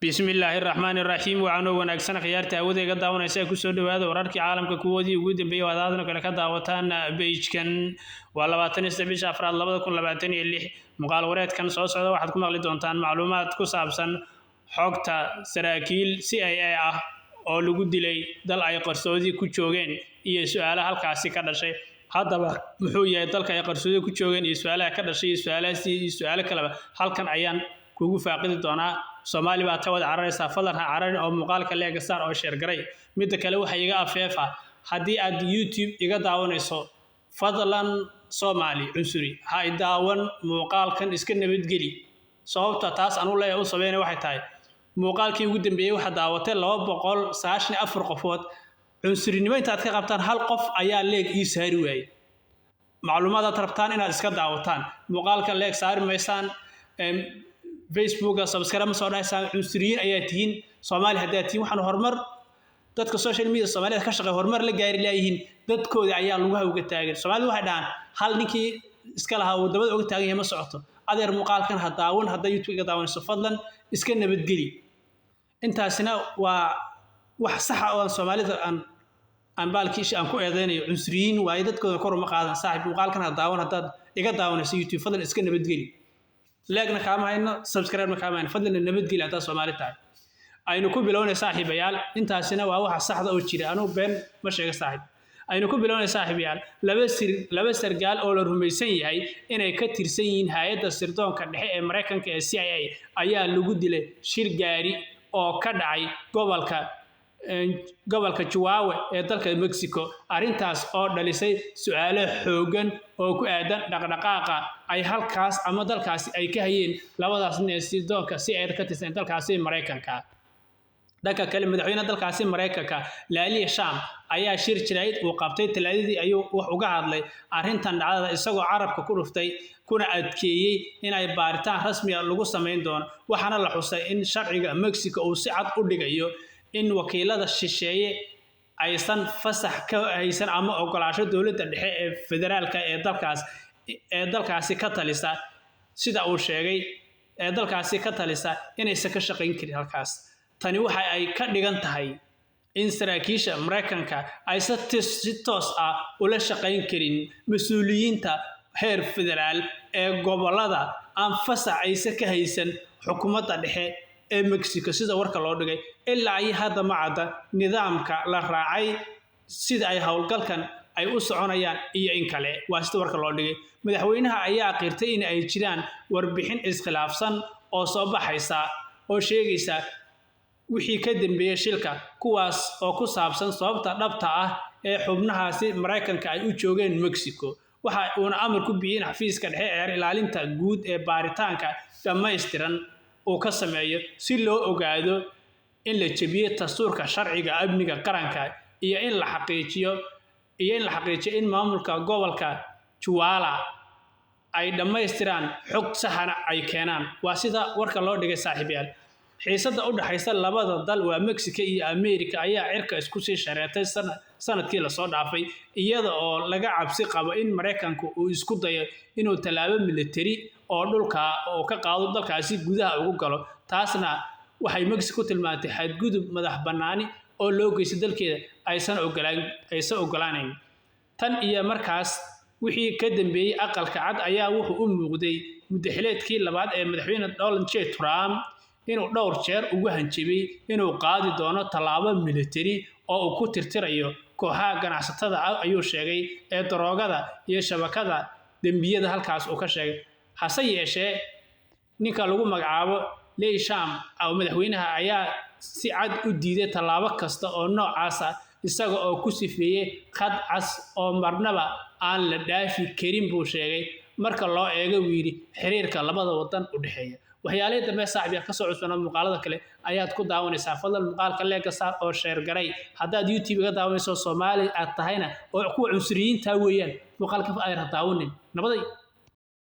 bismillaahi raxmaani raxiim waxaan wanaagsan khiyaarta awadayga daawanaysa ku soo dhawaada wararkii caalamka kuwoodii ugu dambeeyay wadaadana kale ka daawataan page-kan waa 23 bisha Afraad 2026 muuqaal wareedkan soo socda waxaad ku maqli doontaan macluumaad ku saabsan xogta saraakiil CIA ah oo lagu dilay dal ay qarsoodi ku joogeen iyo su'aalaha halkaasi ka dhashay haddaba muxuu yahay dalka ay qarsoodi ku joogeen iyo su'aalaha ka dhashay iyo su'aalo kale halkan ayaan kugu faaqidi doonaa Soomaali baa tawad cararaysa fadlan ha cararin oo muuqaalka leega saar oo share garay midda kale waxa iga afeefa hadii aad YouTube iga daawanayso fadlan Soomaali cunsuri ha daawan muuqaalkan iska nabadgeli sababta taas anu leeyahay u sameeyay waxay tahay muuqaalkii ugu dambeeyay waxa daawatay 294 qofood cunsurinimo intaad ka qabtaan hal qof ayaa leeg ii saari waayay macluumaad aad rabtaan inaad iska daawataan muuqaalka leeg saari maysaan Facebook subscribe ma soo dhaysaan cunsuriyiin ayaa tihiin Soomaali hadaa tihiin waxaan horumar dadka social media Soomaaliya ka shaqeeya horumar la gaari laayihiin dadkooda ayaa lagu hawga taagan Soomaalidu waxay dhahan hal ninkii iska lahaa oo dabada uga taagan yahay ma socoto adeer muuqaalkan ha daawan hadaa YouTube iga daawanayso fadlan iska nabadgeli intaasina waa wax sax ah oo Soomaalida aan baalkiish aan ku eedeynayo cunsuriyiin waa dadkooda kor uma qaadan saaxiib muuqaalkan ha daawan hadaa iga daawanayso YouTube fadlan iska nabadgeli leegna kaama hayno subscribe na kaama hayno fadlan nabadgeli hadaa Soomaali tahay aynu ku bilownay saaxiibayaal intaasina waa waxa saxda oo jira anu been ma sheega saaxiib aynu ku bilownay saaxiibayaal laba sargaal oo la rumaysan yahay inay ka tirsan yihiin hay'adda sirdoonka dhexe ee Mareykanka ee CIA ayaa lagu dilay shir gaari oo ka dhacay gobolka Chihuahua ee dalka Mexico arintaas oo dhalisay su'aalo xoogan oo ku aadan dhaqdhaqaaqa ay halkaas ama dalkaasi ay ka hayeen labadaas nin sirdoonka si ay ka tirsan dalkaasi Mareykanka dhanka kale madaxweynaha dalkaasi Mareykanka Laaliya Sham ayaa shir jirayd uu qabtay talaadadii ayuu wax uga hadlay arintan dhacdada isagoo carabka ku dhuftay kuna adkeeyay inay baaritaan rasmi ah lagu sameyn doono waxaana la xusay in sharciga Mexico uu si cad u dhigayo in wakiilada shisheeye aysan fasax ka haysan ama ogolaansho dawladda dhexe ee federaalka ee dalkaasi ka talisa sida uu sheegay ee dalkaasi ka talisa inaysan ka shaqeyn karin halkaas tani waxa ay ka dhigan tahay in saraakiisha Mareykanka ay si toos ah ula shaqeyn karin mas'uuliyiinta heer federaal ee gobolada aan fasax aysan ka haysan xukuumadda dhexe ee Mexico sida warka loo dhigay ilaa ay hadda ma cadda nidaamka la raacay sida ay hawlgalkan ay u soconayaan iyo in kale waa sida warka loo dhigay madaxweynaha ayaa qirtay in ay jiraan warbixin iskhilaafsan oo soo baxaysa oo sheegaysa wixii ka dambeeyay shilka kuwaas oo ku saabsan sababta dhabta ah ee xubnahaasi Mareykanka ay u joogeen Mexico waxa uu amar ku bixiyay xafiiska dhexe ee ilaalinta guud ee baaritaanka dhameystiran oo ka sameeyo si loo ogaado in la jabiyo dastuurka sharciga amniga qaranka iyo in la xaqiijiyo in maamulka gobolka Chihuahua ay dhameystiraan xog sax ah ay keenaan waa sida warka loo dhigay saaxiibayaal xiisada u dhaxaysa labada dal waa Mexico iyo America ayaa cirka isku sii shareetay sanadkii la soo dhaafay iyada oo laga cabsi qabo in Mareykanku uu isku dayo inuu talaabo military oo dhulka oo ka qaado dalkaasi gudaha ugu galo taasna waxay Mexico tilmaantay xadgudub madax banaani oo loo geystay dalkeeda aysan ogolaaneyn tan iyo markaas wixii ka dambeeyay aqalka cad ayaa wuxuu u muuqday muddaxileedkii labaad ee madaxweyne Donald J. Trump inuu dhowr jeer ugu hanjabay inuu qaadi doono talaabo military oo uu ku tirtirayo kooxaha ganacsatada ayuu sheegay ee daroogada iyo shabakada dambiyada halkaas uu ka sheegay hase yeeshee ninka lagu magacaabo Laaliya Sham oo madaxweynaha ayaa si cad u diiday talaabo kasta oo noocaas ah isaga oo ku sifeeyay khad cas oo marnaba aan la dhaafi karin buu sheegay marka loo eego wiiri xiriirka labada wadan u dhaxeeya waxyaalaha dambe saaxiib ka soo cusbana muuqaalada kale ayaad ku daawanaysaa fadlan muuqaalka leega saar oo share garay hadaad YouTube iga daawanayso Soomaali aad tahayna oo kuwa cunsuriyiinta weeyaan muuqaalka ay daawanin nabaday